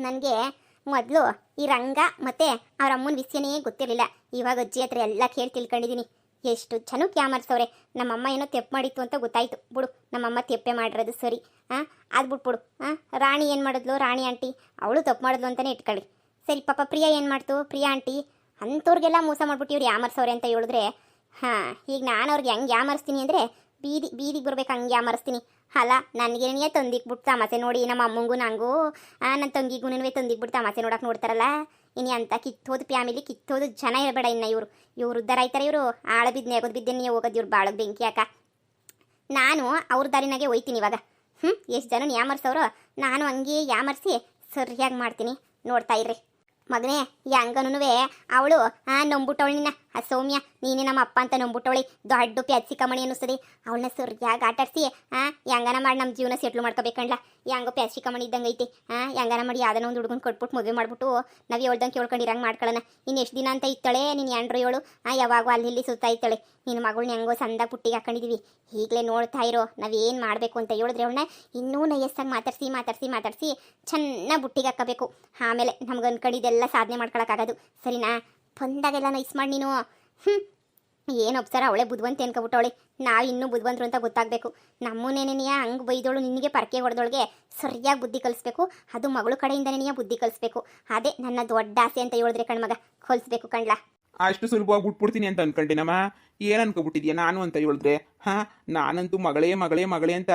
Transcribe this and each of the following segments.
ನನಗೆ ಮೊದಲು ಈ ರಂಗ ಮತ್ತು ಅವ್ರ ಅಮ್ಮನ ವಿಷಯನೇ ಗೊತ್ತಿರಲಿಲ್ಲ. ಇವಾಗ ಅಜ್ಜಿ ಹತ್ರ ಎಲ್ಲ ಕೇಳಿ ತಿಳ್ಕೊಂಡಿದ್ದೀನಿ. ಎಷ್ಟು ಜನಕ್ಕೆ ಯಾಮರ್ಸವ್ರೆ. ನಮ್ಮಮ್ಮ ಏನೋ ತೆಪ್ಪು ಮಾಡಿತ್ತು ಅಂತ ಗೊತ್ತಾಯಿತು ಬಿಡು. ನಮ್ಮಮ್ಮ ತೆಪ್ಪೆ ಮಾಡಿರೋದು ಸರಿ. ಅದು ಬಿಟ್ಬಿಡು. ರಾಣಿ ಏನು ಮಾಡಿದ್ಲು, ರಾಣಿ ಆಂಟಿ ಅವಳು ತಪ್ಪು ಮಾಡಿದ್ಲು ಅಂತಲೇ ಇಟ್ಕೊಳ್ಳಿ. ಸರಿ, ಪಾಪ ಪ್ರಿಯಾ ಏನು ಮಾಡ್ತು, ಪ್ರಿಯಾ ಆಂಟಿ ಅಂಥವ್ರಿಗೆಲ್ಲ ಮೋಸ ಮಾಡ್ಬಿಟ್ಟು ಇವ್ರು ಯಾಮರ್ಸವ್ರೆ ಅಂತ ಹೇಳಿದ್ರೆ, ಈಗ ನಾನು ಅವ್ರಿಗೆ ಹೆಂಗೆ ಯಾಮರ್ಸ್ತೀನಿ ಅಂದರೆ ಬೀದಿಗೆ ಬರ್ಬೇಕು, ಹಂಗೆ ಯಾಮರ್ಸ್ತೀನಿ. ಅಲ್ಲ, ನನಗೇನೇ ತಂದಿಕ್ಬಿಟ್ಟು ತಮಾಸೆ ನೋಡಿ, ನಮ್ಮ ಅಮ್ಮಂಗೂ ನಂಗೂ ನನ್ನ ತಂಗಿಗೂ ತಂದಿಕ್ಬಿಟ್ಟು ತಮಾಸೆ ನೋಡಕ್ಕೆ ನೋಡ್ತಾರಲ್ಲ. ಇನ್ನು ಅಂತ ಕಿತ್ತೋದು ಫ್ಯಾಮಿಲಿ, ಕಿತ್ತೋದು ಜನ ಇರಬೇಡ. ಇನ್ನು ಇವ್ರು ಉದ್ದಾರ ಆಯ್ತಾರೆ. ಇವರು ಆಳ ಬಿದ್ದು ನೆಗೋದು ಬಿದ್ದೆ ನೀವು ಹೋಗೋದು, ಇವ್ರು ಬಾಳಗೆ ಬೆಂಕಿ ಯಾಕ. ನಾನು ಅವ್ರ ದಾರಿನಾಗೆ ಹೋಯ್ತೀನಿ ಇವಾಗ. ಎಷ್ಟು ಜನ ಯಾಮರ್ಸವ್ರು, ನಾನು ಹಂಗೆ ಯಾಮರ್ಸಿ ಸರಿಯಾಗಿ ಮಾಡ್ತೀನಿ. ನೋಡ್ತಾ ಇರ್ರಿ ಮಗನೇ. ಹೆಂಗನೂ ಅವಳು ನಂಬುಟ್ಟವಳು ನಿನ್ನ. ಸೌಮ್ಯ ನೀನೇ ನಮ್ಮ ಅಪ್ಪ ಅಂತ ನಂಬುಟ್ಟವಳಿ. ದೊಡ್ಡ ಪ್ಯಾಚಿ ಕಮಣಿ ಅನ್ನಿಸ್ತದೆ. ಅವಳನ್ನ ಸರಿಯಾಗಿ ಆಟಾಡಿಸಿ ಹೆಂಗನ ಮಾಡಿ ನಮ್ಮ ಜೀವನ ಸೆಟ್ಲು ಮಾಡ್ಕೋಬೇಕಂಡ್ಲ. ಹೆಂಗೋ ಪ್ಯಾಚಿ ಕಮಣಿ ಇದ್ದಂಗೆ ಐತಿ. ಹೆಂಗನ ಮಾಡಿ ಯಾವ್ದಾನ ಒಂದು ಹುಡುಗನ ಕೊಟ್ಬಿಟ್ಟು ಮದುವೆ ಮಾಡ್ಬಿಟ್ಟು ನಾವು ಹೇಳ್ದಂಗೆ ಕೇಳ್ಕೊಂಡಿರಂಗೆ ಮಾಡ್ಕೊಳ್ಳೋಣ. ಇನ್ನು ಎಷ್ಟು ದಿನ ಅಂತ ಇತ್ತಾಳೆ ನೀನು ಎಂಡ್ರು ಹೇಳು. ಯಾವಾಗೂ ಅಲ್ಲಿ ಇಲ್ಲಿ ಸುತ್ತಾ ಇತ್ತಾಳೆ. ನಿನ್ನ ಮಗಳನ್ನ ಹೆಂಗೋ ಸಂದ ಪುಟ್ಟಿಗೆ ಹಾಕೊಂಡಿದ್ದೀವಿ. ಈಗಲೇ ನೋಡ್ತಾ ಇರೋ ನಾವೇನು ಮಾಡಬೇಕು ಅಂತ ಹೇಳಿದ್ರೆ ಅವಳನ್ನ ಇನ್ನೂ ನಯಸ್ಸಾಗಿ ಮಾತಾಡಿಸಿ ಚೆನ್ನಾಗಿ ಬುಟ್ಟಿಗೆ ಹಾಕಬೇಕು. ಆಮೇಲೆ ನಮ್ಗೆ ಅನ್ಕೊಂಡಿದ್ದೆಲ್ಲ ಸಾಧನೆ ಮಾಡ್ಕೊಳಕ್ಕಾಗೋದು. ಸರಿನಾ? ಬಂದಾಗೆಲ್ಲ ನೈಸ್ ಮಾಡಿ ನೀನು. ಏನು ಅಪ್ಸರ ಅವಳೆ ಬುದ್ಧಿವಂತೆ ಅನ್ಕೊಬಿಟ್ಟವಳೆ. ನಾವು ಇನ್ನೂ ಬುದ್ಧಿವಂತರು ಅಂತ ಗೊತ್ತಾಗಬೇಕು. ನಮ್ಮನೇನೆಯ ಹಂಗೆ ಬೈದೋಳು ನಿನಗೆ ಪರಕೆ ಹೊಡೆದೊಳಗೆ ಸರಿಯಾಗಿ ಬುದ್ಧಿ ಕಲಿಸ್ಬೇಕು. ಅದು ಮಗಳು ಕಡೆಯಿಂದನೇ ಬುದ್ಧಿ ಕಲಿಸ್ಬೇಕು. ಅದೇ ನನ್ನ ದೊಡ್ಡ ಆಸೆ ಅಂತ ಹೇಳಿದ್ರೆ ಕಣ್ಮಗ, ಕಲಿಸ್ಬೇಕು ಕಣ್ಲಾ. ಅಷ್ಟು ಸುಲಭವಾಗಿ ಬಿಟ್ಬಿಡ್ತೀನಿ ಅಂತ ಅನ್ಕೊಂಡೇನಮ್ಮ. ಏನು ಅನ್ಕೊಬಿಟ್ಟಿದ್ಯಾ ನಾನು ಅಂತ ಹೇಳಿದ್ರೆ? ನಾನಂತೂ ಮಗಳೇ ಅಂತ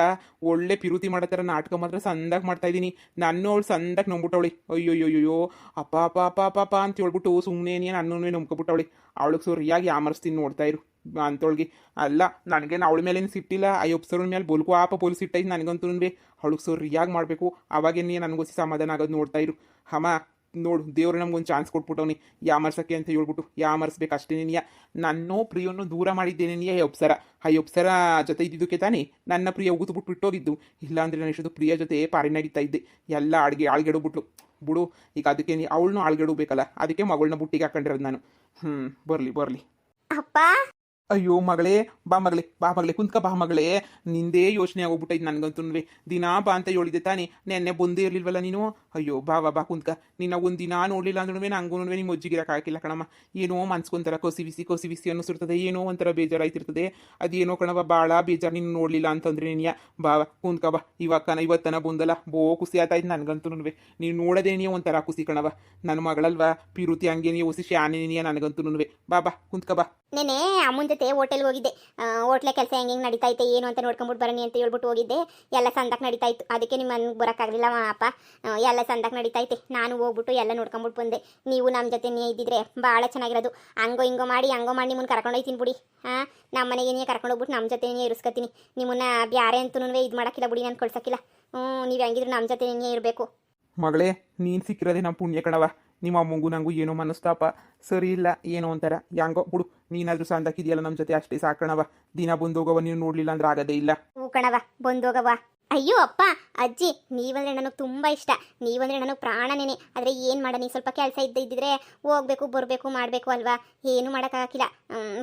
ಒಳ್ಳೆ ಪಿರುತಿ ಮಾಡೋ ಥರ ನಾಟಕ ಮಾತ್ರ ಸಂದಾಗಿ ಮಾಡ್ತಾ ಇದ್ದೀನಿ. ನಾನು ಅವಳು ಸಂದಾಗಿ ನಂಬಿಟ್ಟವಳಿ. ಅಯ್ಯೋಯ್ಯೋಯ್ಯೋ ಅಪ್ಪ ಅಪ್ಪ ಅಪ್ಪ ಅಪ್ಪ ಅಪ್ಪ ಅಂತ ಹೇಳ್ಬಿಟ್ಟು ಸುಮ್ಮನೆ ನನ್ನೂ ನಂಬ್ಕೊಬಿಟ್ಟವಳಿ. ಅವಳಿಗೆ ಸರಿಯಾಗಿ ಯಾಮರ್ಸ್ತೀನಿ, ನೋಡ್ತಾ ಇರು ಅಂತವಳಿಗೆ. ಅಲ್ಲ, ನನಗೇನು ಅವಳ ಮೇಲೇನು ಸಿಟ್ಟಿಲ್ಲ. ಅಯ್ಯೊಬ್ಸರ ಮೇಲೆ ಬೋಲ್ಕು ಆಪ ಪೋಲ್ ಸಿಟ್ಟೈತೆ ನನಗಂತೂ. ಅವಳಿಗೆ ಸರಿಯಾಗಿ ಮಾಡಬೇಕು. ಅವಾಗೇನೇ ನನಗೋಸಿ ಸಮಾಧಾನ ಆಗೋದು. ನೋಡ್ತಾ ಇರು ಅಮ್ಮ. ನೋಡು, ದೇವ್ರು ನಮ್ಗೊಂದು ಚಾನ್ಸ್ ಕೊಟ್ಬಿಟ್ಟವನಿ ಯಾಮರ್ಸಕ್ಕೆ ಅಂತ ಹೇಳ್ಬಿಟ್ಟು. ಯಾಮರ್ಸ್ಬೇಕು ಅಷ್ಟೇ. ನನ್ನೋ ಪ್ರಿಯನ್ನು ದೂರ ಮಾಡಿದ್ದೇನೆ ಅಪ್ಸರ. ಅಪ್ಸರ ಜೊತೆ ಇದ್ದಿದ್ದಕ್ಕೆ ತಾನೇ ನನ್ನ ಪ್ರಿಯ ಉಗಿದ್ಬಿಟ್ಟು ಬಿಟ್ಟೋಗಿದ್ದು. ಇಲ್ಲಾಂದರೆ ನಾನು ಇಷ್ಟೊಂದು ಪ್ರಿಯ ಜೊತೆ ಪಾರಿನಾಗಿತ್ತಾ ಇದ್ದೆ. ಎಲ್ಲ ಆಳ್ಗೆಡೋಗ್ಬಿಟ್ಲು ಬಿಡು. ಈಗ ಅದಕ್ಕೆ ಅವಳನ್ನೂ ಆಳ್ಗೆಡಬೇಕಲ್ಲ, ಅದಕ್ಕೆ ಮಗಳನ್ನ ಬುಟ್ಟಿಗೆ ಹಾಕೊಂಡಿರೋದು ನಾನು. ಬರಲಿ ಅಪ್ಪ. ಅಯ್ಯೋ ಮಗಳೇ, ಬಾ ಮಗಳೇ ಕುಂತ್ಕ ಬಾ ಮಗಳೇ. ನಿಂದೇ ಯೋಚನೆ ಆಗೋಗ್ಬಿಟ್ಟೈತೆ ನನಗಂತೂ. ದಿನಾ ಬಾ ಅಂತ ಹೇಳಿದೆ ತಾನೇ, ನೆನ್ನೆ ಬಂದೇ ಇರಲಿಲ್ವಲ್ಲ ನೀನು. ಅಯ್ಯೋ ಬಾ ಕುಂತ್ಕ. ನಿನ್ನ ಒಂದು ದಿನ ನೋಡಲಿಲ್ಲ ಅಂದ್ರೂ ನಂಗೂ ನಿಮ್ಮ ಅಜ್ಜಿಗಿರಕ್ಕೆ ಹಾಕಿಲ್ಲ ಕಣಮ್ಮ. ಏನೋ ಮನ್ಸ್ಕೊಂತಾರ ಕಸಿ ಬಿಸಿ ಅನ್ನಿಸಿರ್ತದೆ. ಏನೋ ಒಂಥರ ಬೇಜಾರಾಯ್ತಿರ್ತದೆ. ಅದೇನೋ ಕಣವ ಭಾಳ ಬೇಜಾರು ನೀನು ನೋಡಲಿಲ್ಲ ಅಂತಂದ್ರೆ ನೀನು. ಕುಂತ್ಕ ಬಾ. ಇವತ್ತನ ಬಂದಲ್ಲ, ಖುಷಿ ಆಯ್ತಾಯ್ತು ನನಗಂತೂ. ನೀನು ನೋಡೋದೇ ನೀವು ಒಂಥರ ಖುಷಿ ಕಣವ. ನನ್ನ ಮಗಳಲ್ವಾ ಪಿರುತಿ, ಹಂಗೆ ನೀವು ಹೊಸಿ ಶಾನೆ ನನಗಂತೂ. ಬಾ ಕುಂತ್ಕ ಬಾ. ನೆನೆ ಅಮ್ಮನ ಜೊತೆ ಹೋಟೆಲ್ಗೆ ಹೋಗಿದ್ದೆ. ಹೋಟ್ಲೆ ಕೆಲಸ ಹೆಂಗೆ ನಡೀತಾ ಐತೆ ಏನು ಅಂತ ನೋಡ್ಕೊಂಬಿಟ್ಟು ಬರೋಣ ಅಂತ ಹೇಳ್ಬಿಟ್ಟು ಹೋಗಿದ್ದೆ. ಎಲ್ಲ ಸಂದಕ್ಕೆ ನಡೀತಾ ಇತ್ತು. ಅದಕ್ಕೆ ನಿಮ್ಮ ಮನೆಗೆ ಬರೋಕ್ಕಾಗಲಿಲ್ಲ ಅಪ್ಪ. ಎಲ್ಲ ಸಂದಕ್ಕೆ ನಡೀತಾ ಐತೆ. ನಾನು ಹೋಗ್ಬಿಟ್ಟು ಎಲ್ಲ ನೋಡ್ಕೊಂಬಿಟ್ಟು ಬಂದೆ. ನೀವು ನಮ್ಮ ಜೊತೆ ಇದ್ದಿದ್ರೆ ಭಾಳ ಚೆನ್ನಾಗಿರೋದು. ಹಂಗೋ ಮಾಡಿ ನಿಮ್ಮನ್ನು ಕರ್ಕೊಂಡು ಹೋಗ್ತೀನಿ ಬಿಡಿ. ನಮ್ಮ ಮನೆಗೆ ನೀ ಕರ್ಕೊಂಡು ಹೋಗ್ಬಿಟ್ಟು ನಮ್ಮ ಜೊತೆ ಇರಿಸ್ಕೊತೀನಿ. ನಿಮ್ಮನ್ನ ಬ್ಯಾರೆ ಅಂತೂ ಇದು ಮಾಡೋಕ್ಕಿಲ್ಲ ಬಿಡಿ, ನಾನು ಕಳ್ಸೋಕ್ಕಿಲ್ಲ. ನೀವು ಹೆಂಗಿದ್ರು ನಮ್ಮ ಜೊತೆ ಇರಬೇಕು. ಮಗಳೇ, ನೀನು ಸಿಕ್ಕಿರೋದೇ ನಮ್ಮ ಪುಣ್ಯ ಕಣವ. ನಿಮ್ಮ ಅಮ್ಮಂಗೂ ನಂಗೂ ಏನೋ ಮನಸ್ತಾಪ ಸರಿ ಇಲ್ಲ, ಏನೋ ಒಂಥರ ಹೆಂಗೋ ಬಿಡು. ನೀನಾದ್ರೂ ಸಂದಾಕಿದೆಯಲ್ಲ ನಮ್ಮ ಜೊತೆ, ಅಷ್ಟೇ ಸಾಕಣವ. ದಿನ ಬಂದೋಗವ ನೀನು ನೋಡಲಿಲ್ಲ ಅಂದ್ರೆ ಆಗೋದೇ ಇಲ್ಲ. ಹ್ಞೂ ಕಣವ, ಬಂದೋಗವ. ಅಯ್ಯೋ ಅಪ್ಪ ಅಜ್ಜಿ, ನೀವಂದರೆ ನನಗೆ ತುಂಬ ಇಷ್ಟ. ನೀವಂದರೆ ನನಗೆ ಪ್ರಾಣನೇನೆ. ಆದರೆ ಏನು ಮಾಡೋಣ, ಸ್ವಲ್ಪ ಕೆಲಸ ಇದ್ದಿದ್ರೆ ಹೋಗ್ಬೇಕು ಬರಬೇಕು ಮಾಡಬೇಕು ಅಲ್ವಾ. ಏನು ಮಾಡೋಕ್ಕಾಗಿಲ್ಲ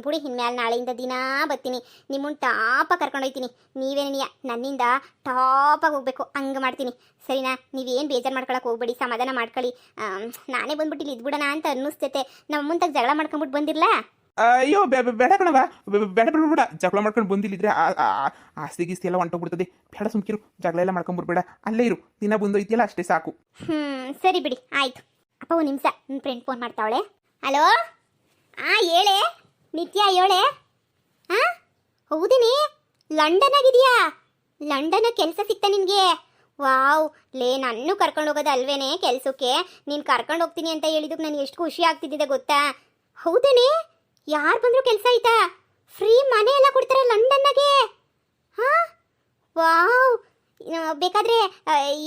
ಬಿಡಿ. ಇನ್ಮೇಲೆ ನಾಳೆಯಿಂದ ದಿನಾ ಬರ್ತೀನಿ. ನಿಮ್ಮನ್ನು ಟಾಪಾಗಿ ಕರ್ಕೊಂಡೋಗ್ತೀನಿ. ನೀವೇನಿಯ ನನ್ನಿಂದ ಟಾಪಾಗಿ ಹೋಗ್ಬೇಕು, ಹಂಗೆ ಮಾಡ್ತೀನಿ. ಸರಿನಾ? ನೀವೇನು ಬೇಜಾರು ಮಾಡ್ಕೊಳಕ್ಕೆ ಹೋಗ್ಬೇಡಿ, ಸಮಾಧಾನ ಮಾಡ್ಕೊಳ್ಳಿ. ನಾನೇ ಬಂದ್ಬಿಟ್ಟು ಇಲ್ಲಿ ಇದ್ಬಿಡೋಣ ಅಂತ ಅನ್ನಿಸ್ತೈತೆ. ನಮ್ಮ ಮುಂತಾಗ ಜಗಳ ಮಾಡ್ಕೊಂಬಿಟ್ಟು ಬಂದಿರಲ್ಲ. ಅಯ್ಯೋ ಬೇಡ ಕಣವ, ಬೇಡ ಜಗಳ ಮಾಡ್ಕೊಂಡು ಬಂದಿಲ್ಲಿದ್ರೆ ಆಸ್ತಿ ಗೀಸ್ತಿ ಎಲ್ಲ ಹೊಂಟೋಗ್ಬಿಡ್ತದೆ. ಬೇಡ ಸುಮ್ಕಿರು, ಜಗಳ ಎಲ್ಲ ಮಾಡ್ಕೊಂಡ್ಬಿಡ್ಬೇಡ. ಅಲ್ಲೇ ಇರು, ದಿನ ಬಂದು ಐತಿಯಲ್ಲ ಅಷ್ಟೇ ಸಾಕು. ಸರಿ ಬಿಡಿ, ಆಯಿತು. ಅಪ್ಪ ಒಂದು ನಿಮಿಷ, ನನ್ನ ಫ್ರೆಂಡ್ ಫೋನ್ ಮಾಡ್ತಾವಳೆ. ಹಲೋ, ಹೇಳೆ ನಿತ್ಯ, ಹೇಳೆ. ಹೌದಿನಿ, ಲಂಡನ್ ಆಗಿದೆಯಾ? ಲಂಡನ್ ಕೆಲಸ ಸಿಕ್ತಾ ನಿನಗೆ? ವಾವ್, ನನ್ನೂ ಕರ್ಕೊಂಡು ಹೋಗೋದು ಅಲ್ವೇನೆ ಕೆಲಸಕ್ಕೆ. ನೀನು ಕರ್ಕೊಂಡು ಹೋಗ್ತೀನಿ ಅಂತ ಹೇಳಿದಕ್ಕೆ ನನಗೆ ಎಷ್ಟು ಖುಷಿ ಆಗ್ತಿದ್ದಿದೆ ಗೊತ್ತಾ? ಹೌದೇನೆ? ಯಾರು ಬಂದರೂ ಕೆಲಸ ಆಯ್ತಾ? ಫ್ರೀ ಮನೆ ಎಲ್ಲ ಕೊಡ್ತಾರೆ ಲಂಡನ್ನಾಗೆ? ವಾವ್, ಬೇಕಾದರೆ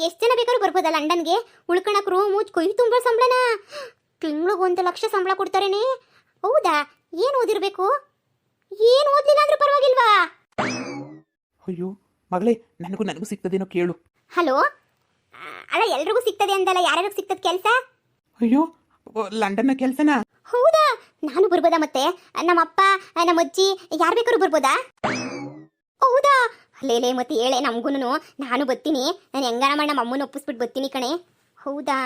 ಎಷ್ಟು ಜನ ಬೇಕಾದ್ರೂ ಬರ್ಬೋದಾ ಲಂಡನ್ಗೆ? ಉಳ್ಕೊಳಕ್ಕೆ ರೂಮು, ಕೊಯ್ ತುಂಬ ಸಂಬಳನ? ತಿಂಗ್ಳಿಗೆ 1,00,000 ಸಂಬಳ ಕೊಡ್ತಾರೇನೆ? ಹೌದಾ? ಏನು ಓದಿರಬೇಕು? ಏನು ಓದಲಿಲ್ಲ ಅಂದ್ರೂ ಪರವಾಗಿಲ್ವಾ? ಅಯ್ಯೋ ಮಗಳೇ, ನನಗೂ ಸಿಗ್ತದೇನೋ ಕೇಳು. ಹಲೋ, ಅಲ್ಲ ಎಲ್ರಿಗೂ ಸಿಗ್ತದೆ ಅಂದಲ್ಲ, ಯಾರ್ಯಾರಿಗೆ ಸಿಗ್ತದೆ ಕೆಲಸ? ಅಯ್ಯೋ, ಲಂಡನ್ನ ಕೆಲಸನಾ? ಹೌದಾ? ನಾನು ಬರ್ಬೋದಾ? ಮತ್ತೆ ನಮ್ಮಪ್ಪ ನಮ್ಮ ಅಜ್ಜಿ ಯಾರು ಬೇಕಾದ್ರೂ ಬರ್ಬೋದಾ? ಹೌದಾ? ಲೇಲೆ ಮತ್ತೆ ಹೇಳೆ ನಮಗೂ. ನಾನು ಬರ್ತೀನಿ. ನಾನು ಹೆಂಗಾನ ಮಾಡಿ ನಮ್ಮ ಅಮ್ಮನ ಒಪ್ಪಿಸ್ಬಿಟ್ಟು ಬರ್ತೀನಿ ಕಣೆ. ಹೌದಾ?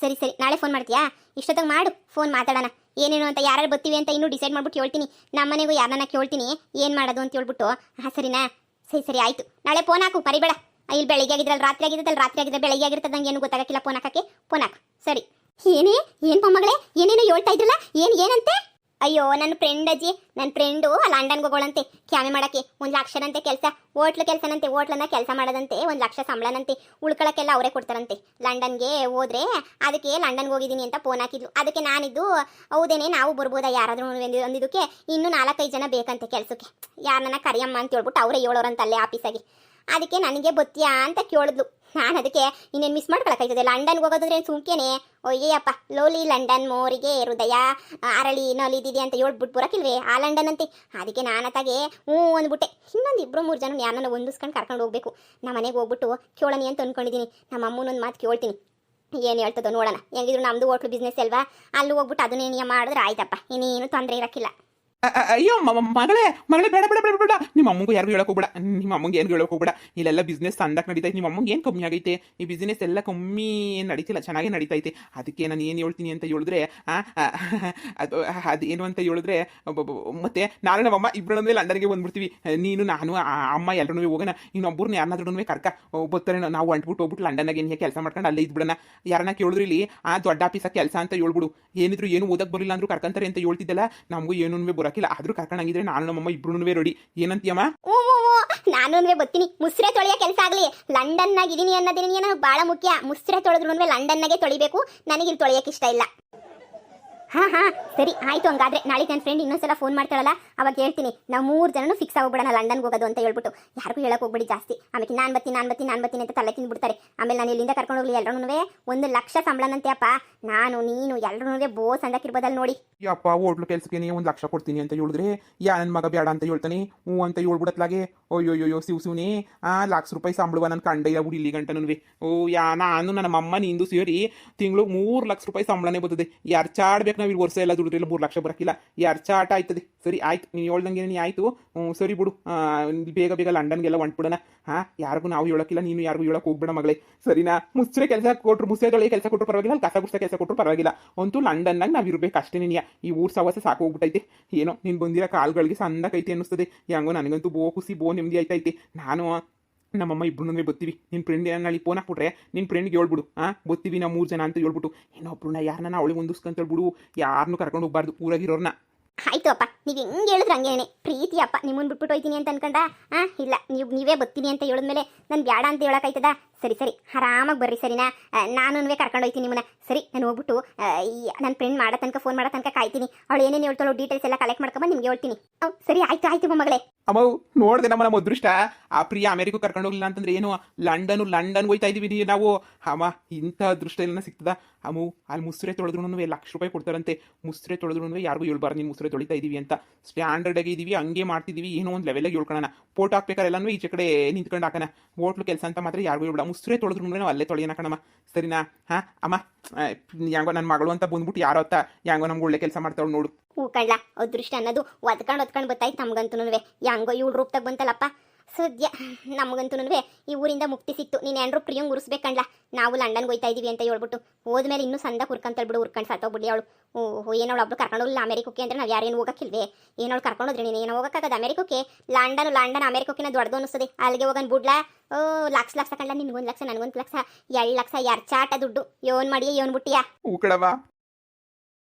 ಸರಿ ಸರಿ, ನಾಳೆ ಫೋನ್ ಮಾಡ್ತೀಯಾ? ಇಷ್ಟೊತ್ತಿಗೆ ಮಾಡು, ಫೋನ್ ಮಾತಾಡೋಣ. ಏನೇನು ಅಂತ, ಯಾರು ಬರ್ತೀವಿ ಅಂತ ಇನ್ನೂ ಡಿಸೈಡ್ ಮಾಡ್ಬಿಟ್ಟು ಹೇಳ್ತೀನಿ. ನಮ್ಮನೆಗೂ ಯಾರನ್ನ ಕೇಳ್ತೀನಿ ಏನು ಮಾಡೋದು ಅಂತ ಹೇಳ್ಬಿಟ್ಟು. ಹಾಂ ಸರಿನಾ? ಸರಿ ಸರಿ ಆಯಿತು. ನಾಳೆ ಫೋನ್ ಹಾಕು, ಮರಿಬೇಡ. ಇಲ್ಲಿ ಬೆಳಿಗ್ಗೆ ಆಗಿದ್ರಲ್ಲಿ ರಾತ್ರಿ ಆಗಿದ್ದಲ್ಲ, ರಾತ್ರಿ ಆಗಿದ್ರೆ ಬೆಳಿಗ್ಗೆ ಆಗಿರ್ತದೆ, ನಂಗೆ ಏನು ಗೊತ್ತಾಗಕ್ಕಿಲ್ಲ. ಫೋನ್ ಹಾಕಕ್ಕೆ, ಫೋನ್ ಹಾಕು. ಸರಿ. ಏನೇ ಏನು ಮೊಮ್ಮಗಳೇ, ಏನೇನೋ ಹೇಳ್ತಾ ಇದ್ರಲ್ಲ, ಏನಂತೆ? ಅಯ್ಯೋ ನನ್ನ ಫ್ರೆಂಡ್ ಅಜ್ಜಿ, ನನ್ನ ಫ್ರೆಂಡು ಲಂಡನ್ಗೆ ಹೋಗೋಳಂತೆ ಕ್ಯಾಮೆ ಮಾಡೋಕ್ಕೆ. 1 ಲಕ್ಷನಂತೆ ಕೆಲಸ, ಹೋಟ್ಲು ಕೆಲಸನಂತೆ. ಹೋಟ್ಲನ್ನ ಕೆಲಸ ಮಾಡೋದಂತೆ, 1 ಲಕ್ಷ ಸಂಬಳನಂತೆ. ಉಳ್ಕೊಳಕ್ಕೆಲ್ಲ ಅವರೇ ಕೊಡ್ತಾರಂತೆ. ಲಂಡನ್ಗೆ ಹೋದ್ರೆ ಅದಕ್ಕೆ ಲಂಡನ್ಗೆ ಹೋಗಿದ್ದೀನಿ ಅಂತ ಫೋನ್ ಹಾಕಿದ್ಲು. ಅದಕ್ಕೆ ನಾನಿದ್ದು ಹೌದೇನೆ, ನಾವು ಬರ್ಬೋದಾ ಯಾರಾದ್ರೂ ಅಂದಿದ್ದಕ್ಕೆ. ಇನ್ನೂ 4-5 ಜನ ಬೇಕಂತೆ ಕೆಲಸಕ್ಕೆ. ಯಾರನ್ನ ಕರಿಯಮ್ಮ ಅಂತ ಹೇಳ್ಬಿಟ್ಟು ಅವರೇ ಹೇಳೋರಂತ ಅಲ್ಲೇ ಆಫೀಸಾಗಿ. ಅದಕ್ಕೆ ನನಗೆ ಬತ್ತೀಯಾ ಅಂತ ಕೇಳಿದ್ಲು. ನಾನು ಅದಕ್ಕೆ ಇನ್ನೇನು ಮಿಸ್ ಮಾಡ್ಕೊಳಕ್ಕಾಯ್ತದೆ, ಲಂಡನ್ಗೆ ಹೋಗೋದ್ರೆ ಸುಮ್ಕೇನೆ. ಒಯ್ಯಪ್ಪ ಲೋಲಿ ಲಂಡನ್ ಮೋರಿಗೆ ಹೃದಯ ಅರಳಿ ನಲಿದಿದೆ ಅಂತ ಹೇಳ್ಬಿಟ್ಟು ಬರೋಕಿಲ್ವೇ ಆ ಲಂಡನ್ ಅಂತೆ. ಅದಕ್ಕೆ ನಾನು ಅತ್ತಾಗೆ ಹ್ಞೂ ಅಂದ್ಬಿಟ್ಟೆ. ಇನ್ನೊಂದು 2-3 ಜನ ಯಾರನ್ನ ಹೊಂದಿಸ್ಕೊಂಡು ಕರ್ಕೊಂಡು ಹೋಗ್ಬೇಕು. ನಮ್ಮ ಮನೆಗೆ ಹೋಗ್ಬಿಟ್ಟು ಕೇಳೋಣ ಅಂತ ಅಂದ್ಕೊಂಡಿದ್ದೀನಿ. ನಮ್ಮ ಅಮ್ಮನೊಂದು ಮಾತು ಕೇಳ್ತೀನಿ, ಏನು ಹೇಳ್ತದೋ ನೋಡೋಣ. ಹೆಂಗಿದ್ರು ನಮ್ಮದು ಹೋಟ್ಲು ಬಿಸ್ನೆಸ್ ಅಲ್ವಾ, ಅಲ್ಲಿ ಹೋಗ್ಬಿಟ್ಟು ಅದನ್ನೇ ಮಾಡಿದ್ರೆ ಆಯ್ತಪ್ಪ, ಇನ್ನೇನು ತೊಂದರೆ ಇರೋಕ್ಕಿಲ್ಲ. ಅಯ್ಯೋ ಮಗಳೇ ಮಗಳೇ, ಬೇಡ ಬೇಡ ಬೇಡ ಬೇಡ. ನಿಮ್ಮ ಅಮ್ಮಂಗೂ ಯಾರಿಗೂ ಹೇಳಕ್ ಹೋಗ್ಬೇಡ. ನಿಮ್ಮ ಅಮ್ಮಂಗೆ ಏನು ಹೇಳಕ್ ಹೋಗ್ಬೇಡ. ಇಲ್ಲೆಲ್ಲ ಬಿಸ್ನೆಸ್ ಸಂದಕ್ಕೆ ನಡೀತೈತೆ. ನಿಮ್ಮ ಅಮ್ಮಂಗೆ ಏನು ಕಮ್ಮಿ ಆಗೈತೆ? ಈ ಬಿಸ್ನೆಸ್ ಎಲ್ಲ ಕಮ್ಮಿ ಏನು ನಡೀತಿಲ್ಲ, ಚೆನ್ನಾಗೇ ನಡೀತೈತೆ. ಅದಕ್ಕೆ ನಾನು ಏನು ಹೇಳ್ತೀನಿ ಅಂತ ಹೇಳಿದ್ರೆ ಅದೇನು ಅಂತ ಹೇಳಿದ್ರೆ, ಮತ್ತೆ ನಾನು ನಮ್ಮಮ್ಮ ಇಬ್ಬರನ್ನೇ ಲಂಡನ್ಗೆ ಬಂದ್ಬಿಡ್ತೀವಿ. ನೀನು ನಾನು ಅಮ್ಮ ಎಲ್ಲರೂ ಹೋಗೋಣ. ಇನ್ನೊಬ್ಬರನ್ನ ಯಾರನ್ನಾದ್ರೂ ಕರ್ಕ ಬರ್ತಾರೆ. ನಾವು ಅಂಟ್ಬಿಟ್ಟು ಹೋಗ್ಬಿಟ್ಟು ಲಂಡನ್ನಾಗ ಏನು ಕೆಲಸ ಮಾಡ್ಕೊಂಡು ಅಲ್ಲೇ ಇದ್ಬಿಡೋಣ. ಯಾರನ್ನ ಕೇಳಿದ್ರು ಇಲ್ಲಿ ದೊಡ್ಡ ಆಫೀಸಾಗ ಕೆಲಸ ಅಂತ ಹೇಳ್ಬಿಡು. ಏನಿದ್ರು ಏನು ಓದಕ್ಕೆ ಬರಲಿಲ್ಲ ಅಂದ್ರೂ ಕರ್ಕಂತಾರೆ ಅಂತ ಹೇಳ್ತಿದ್ದಲ್ಲ. ನಮಗೂ ಏನೂ ಬರೋಕಿಲ್ಲ, ಆದ್ರೂ ಕರ್ಕೊಂಡಂಗಿದ್ರೆ ನಾನು ನಮ್ಮಮ್ಮ ಇಬ್ರು ರೆಡಿ. ಏನಂತೀಯಮ್ಮ? ನಾನು ಬರ್ತೀನಿ. ಮುಸ್ರೆ ತೊಳೆಯೋ ಕೆಲಸ ಆಗಲಿ, ಲಂಡನ್ನಾಗ ಇದೀನಿ ಅನ್ನೋದೇನಿ ನನಗೆ ಭಾಳ ಮುಖ್ಯ. ಮುಸ್ರೆ ತೊಳೆದ್ರು ಲಂಡನ್ನಾಗೆ ತೊಳಿಬೇಕು. ನನಗೆ ಇಲ್ಲಿ ತೊಳೆಯೋಕೆ ಇಷ್ಟ ಇಲ್ಲ. ಹಾಂ ಸರಿ ಆಯಿತು. ಹಂಗಾದ್ರೆ ನಾಳೆ ನನ್ನ ಫ್ರೆಂಡ್ ಇನ್ನೊಂದ್ಸಲ ಫೋನ್ ಮಾಡ್ತಾಳಲ್ಲ, ಅವಾಗ ಹೇಳ್ತೀನಿ. ನಾವು 3 ಜನನು ಫಿಕ್ಸ್ ಆಗೋಗ್ಬಿಡೋಣ ಲಂಡನ್ಗೆ ಹೋಗೋದು ಅಂತ ಹೇಳ್ಬಿಟ್ಟು. ಯಾರಿಗೂ ಹೇಳಕ್ಕೆ ಹೋಗ್ಬಿಡಿ ಜಾಸ್ತಿ. ಆಮೇಲೆ ನಾನು ಬರ್ತೀನಿ ಅಂತ ತಲೆ ತಿಂದ್ಬಿಡ್ತಾರೆ. ಆಮೇಲೆ ನಾನು ಇಲ್ಲಿಂದ ಕರ್ಕೊಂಡು ಹೋಗ್ಲಿ ಎಲ್ಲರೂ 1 ಲಕ್ಷ ಸಂಬಳನಂತೆ ಅಪ್ಪ. ನಾನು ನೀನು ಎಲ್ಲರೂ ಬೋಸ್ ಅಂದಕ್ಕಿರ್ಬೋದಲ್ಲ ನೋಡಿ. ಯಪ್ಪ ಹೋಟ್ಲು ಕೆಲಸಕ್ಕೆ 1 ಲಕ್ಷ ಕೊಡ್ತೀನಿ ಅಂತ ಹೇಳಿದ್ರೆ ನನ್ನ ಮಗ ಬೇಡ ಅಂತ ಹೇಳ್ತಾನೆ. ಹ್ಞೂ ಅಂತ ಹೇಳ್ಬಿಡತ್ಲಾಗೆ. ಅಯ್ಯೋಯ್ಯೋ ಶಿವನೇ, ₹1,00,000 ಸಂಬಳವ ನನ್ನ ಕಂಡ ಇಲ್ಲ ಬಿಡಿ ಇಲ್ಲಿ ಗಂಟನೂ. ನಾನು ನನ್ನ ಅಮ್ಮ ನಿಂದು ಸೇರಿ ತಿಂಗಳು ₹3,00,000 ಸಂಬಳನೇ ಬರ್ತದೆ. ಯಾರು ಚಾಡ್ಬೇಕು, ನಾವು ಇಲ್ಲಿ ವರ್ಷ ಎಲ್ಲ ದುಡಿದ್ರೆ 3 ಲಕ್ಷ ಬರೋಕ್ಕಿಲ್ಲ. ಯಾರು ಚಾಟ ಆಯ್ತದೆ. ಸರಿ ಆಯ್ತು, ನೀನು ಹೇಳ್ದಂಗೆ ನೀ ಆಯಿತು. ಸರಿ ಬಿಡು, ಬೇಗ ಬೇಗ ಲಂಡನ್ಗೆಲ್ಲ ಹೊಂಟ್ಬಿಡೋಣ. ಯಾರಿಗೂ ನಾವು ಹೇಳೋಕ್ಕಿಲ್ಲ, ನೀನು ಯಾರಿಗೂ ಹೇಳೋಕೆ ಹೋಗ್ಬೇಡ ಮಗಳೇ, ಸರಿನಾ? ಮುಸ್ರೆ ಕೆಲಸ ಕೊಟ್ಟರು, ಮುಸ್ರೆ ತೊಳೆಯ ಕೆಲಸ ಕೊಟ್ಟರು ಪರವಾಗಿಲ್ಲ, ಕಸ ಗುಡ್ಸ ಕೆಲಸ ಕೊಟ್ಟರು ಪರವಾಗಿಲ್ಲ. ಅಂತೂ ಲಂಡನ್ನಾಗ ನಾವು ಇರಬೇಕು ಅಷ್ಟೇ. ನೀನು ಈ ಊರು ಸವಾಸ ಸಾಕು ಹೋಗ್ಬಿಟ್ಟೈತೆ. ಏನೋ ನೀನು ಬಂದಿರೋ ಕಾಲ್ಗಳಿಗೆ ಸಂದಕೈತೆ ಅನ್ನಿಸ್ತದೆ. ಹೆಂಗೋ ನನಗಂತೂ ಖುಷಿ, ನೆಮ್ಮದಿ ಆಯ್ತೈತೆ. ನಾನು ನಮ್ಮಮ್ಮ ಇಬ್ಬರನ್ನೇ ಬರ್ತೀವಿ. ನಿನ್ನ ಫ್ರೆಂಡ್ ಏನಾಳಿ ಫೋನ್ ಹಾಕ್ಬಿಟ್ರೆ ನಿನ್ನ ಫ್ರೆಂಡ್ಗೆ ಹೇಳ್ಬಿಡು, ಬರ್ತೀವಿ ನಾವು 3 ಜನ ಅಂತ ಹೇಳ್ಬಿಟ್ಟು. ಇನ್ನೊಬ್ರನ್ನ ಯಾರನ್ನ ಅವಳಿಗೆ ಹೊಂದಿಸ್ಕೊಂತ ಹೇಳ್ಬಿಡು. ಯಾರನ್ನೂ ಕರ್ಕೊಂಡು ಹೋಗ್ಬಾರ್ದು ಊರಾಗಿರೋರ್ನ. ಆಯ್ತು ಅಪ್ಪ, ನೀವು ಹೆಂಗೆ ಹೇಳಿದ್ರೆ ಹಂಗೇನೆ ಪ್ರೀತಿ ಅಪ್ಪ. ನಿಮ್ಮನ್ನು ಬಿಟ್ಬಿಟ್ಟು ಹೋಯ್ತೀನಿ ಅಂತ ಅನ್ಕೊಂಡ? ಇಲ್ಲ, ನೀವೇ ಬರ್ತೀನಿ ಅಂತ ಹೇಳಿದ್ಮೇಲೆ ನಾನು ಬೇಡ ಅಂತ ಹೇಳೋಕ್ಕಾಯ್ತದ? ಸರಿ ಸರಿ, ಆರಾಮಾಗಿ ಬರ್ರಿ ಸರಿನಾ? ನಾನು ಕರ್ಕೊಂಡು ಹೋಯ್ತೀನಿ ನಿಮ್ಮನ್ನ. ಸರಿ, ನಾನು ಹೋಗ್ಬಿಟ್ಟು ನನ್ನ ಫ್ರೆಂಡ್ ಮಾಡೋ ತನಕ, ಫೋನ್ ಮಾಡೋ ತನಕ ಕಾಯ್ತೀನಿ. ಅವಳು ಏನೇನು ಹೇಳ್ತಾಳೋ ಡೀಟೇಲ್ಸ್ ಎಲ್ಲ ಕಲೆಕ್ಟ್ ಮಾಡ್ಕೊಂಬಂದು ನಿಮ್ಗೆ ಹೇಳ್ತೀನಿ. ಸರಿ ಆಯ್ತು ಮಗಳೇ. ಅಮ್ಮ ನೋಡಿದೆ ನಮ್ಮ ಅದೃಷ್ಟ. ಆ ಪ್ರಿಯ ಅಮೆರಿಕ ಕರ್ಕೊಂಡು ಹೋಗ್ಲಿಲ್ಲ ಅಂತಂದ್ರೆ ಏನು, ಲಂಡನ್ ಹೋಯ್ತಾ ಇದೀವಿ ನಾವು. ಅಮ್ಮ ಇಂಥ ಅದೃಷ್ಟ ಎಲ್ಲ ಸಿಗ್ತದ? ಅಮ್ಮ ಅಲ್ಲಿ ಮುಸ್ರೆ ತೊಳೆದ್ರು ₹1,00,000 ಕೊಡ್ತಾರಂತೆ. ಮುಸ್ರೆ ತೊಳೆದ್ರು ಯಾರಿಗೂ ಹೇಳ್ಬಾರ್ದು ನೀನು ಮುಸ್ರೆ ತೊಳಿತಾ ಇದೀವಿ ಅಂತ. ಸ್ಟ್ಯಾಂಡರ್ಡ್ ಆಗಿ ಇದೀವಿ, ಹಂಗೆ ಮಾಡ್ತಿದೀವಿ, ಏನೋ ಒಂದು ಲೆವೆಲಾಗಿ ಹೇಳ್ಕೊಳ್ಳೋಣ. ಫೋಟೋ ಹಾಕ್ಬೇಕಾರೆ ಎಲ್ಲನೂ ಈಚೆ ಕಡೆ ನಿಂತ್ಕೊಂಡು ಹಾಕೋಣ. ಹೋಟ್ಲು ಕೆಲಸ ಅಂತ ಮಾತ್ರ ಯಾರಿಗೂ ಹೇಳ್ಬೇಡ. ಮುಸ್ರೆ ತೊಳೆದ್ರು ನಾವು ಅಲ್ಲೇ ತೊಳೆಯೋಣ ಕಣಮ್ಮ, ಸರಿನಾ? ಅಮ್ಮ ಹೆಂಗೋ ನನ್ನ ಮಗಳು ಅಂತ ಬಂದ್ಬಿಟ್ಟು ಯಾರೋ ಅತ್ತ ಹೆಂಗೋ ನಮ್ಗೆ ಒಳ್ಳೆ ಕೆಲಸ ಮಾಡ್ತಾಳು ನೋಡು. ಹೂ ಕಳ್ಳ, ಅದೃಷ್ಟ ಅನ್ನೋದು ಒದ್ಕೊಂಡು ಬತ್ತಾಯ್ತು ನಮ್ಗಂತೂ. ಹೆಂಗೋ ಇವಳು ರೂಪದಾಗ ಬಂತಲ್ಲಪ್ಪ ಸದ್ಯ. ನಮಗಂತೂ ಈ ಊರಿಂದ ಮುಕ್ತಿ ಸಿಕ್ತು. ನೀನು ಏನ್ರು ಪ್ರಿಯಂಗೆ ಉರಿಸ್ಬೇಕಂಡ್ಲ. ನಾವು ಲಂಡನ್ಗೆ ಹೋಯ್ತಾ ಇದೀವಿ ಅಂತ ಹೇಳ್ಬಿಟ್ಟು ಹೋದ್ಮೇಲೆ ಇನ್ನೂ ಸಂದ ಹುರ್ಕಂತಳ್ಬಿಡು, ಹುರ್ಕೊಂಡು ಸಾತೋಗ್ಬಿಡಿ ಅವಳು. ಏನವಳು ಒಬ್ಳು ಕರ್ಕೊಂಡು ಹೋಗಿಲ್ಲ ಅಮೆರಿಕಕ್ಕೆ ಅಂದ್ರೆ ನಾವು ಯಾರೇನು ಹೋಗಕ್ಕಿಲ್ವೇ? ಏನವಳು ಕರ್ಕೊಂಡೋದ್ರೆ ನೀನು ಏನೋ ಹೋಗೋಕ್ಕಾಗದ ಅಮೆರಿಕಕ್ಕೆ? ಲಂಡನ್ ಅಮೆರಿಕಕ್ಕಿನ ದೊಡ್ಡದು ಅನ್ನಿಸ್ತದೆ. ಅಲ್ಲಿಗೆ ಹೋಗೋಣ ಬಿಡ್ಲಾ? ಲಕ್ಷ ಕಂಡ್ಲ, ನಿನ್ಗೊಂದು ಲಕ್ಷ, ನನಗೊಂದು ಲಕ್ಷ, 2 ಲಕ್ಷ, ಯಾರು ಚಾಟ ದುಡ್ಡು. ಯೋನ್ ಮಾಡಿಯೇ ಯೋನ್ ಬಿಟ್ಟಿಯಾ? ಹೂ ಕಣವ.